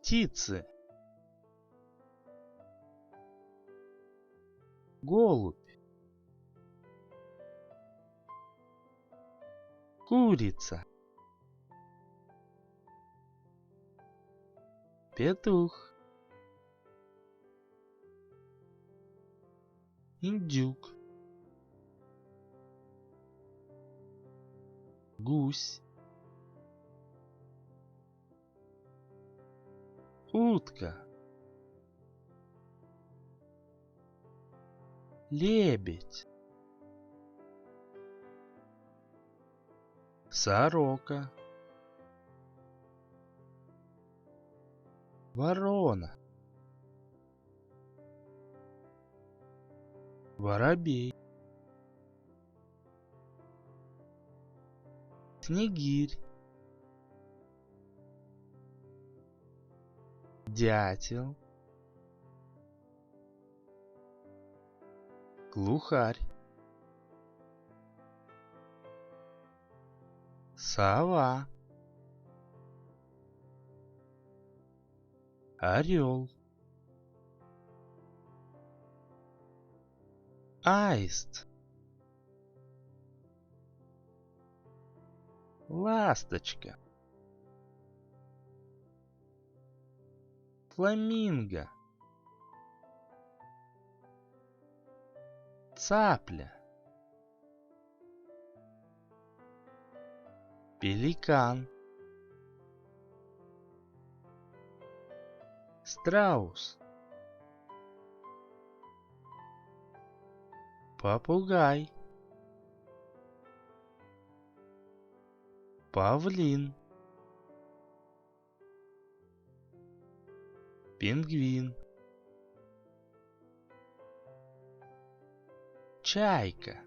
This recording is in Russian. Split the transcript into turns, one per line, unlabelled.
птицы. Голубь. Курица. Петух. Индюк. Гусь. Утка. Лебедь. Сорока. Ворона. Воробей. Снегирь. Дятел. Глухарь. Сова. Орел. Аист. Ласточка. Фламинго. Цапля. Пеликан. Страус. Попугай. Павлин. Пингвин. Чайка.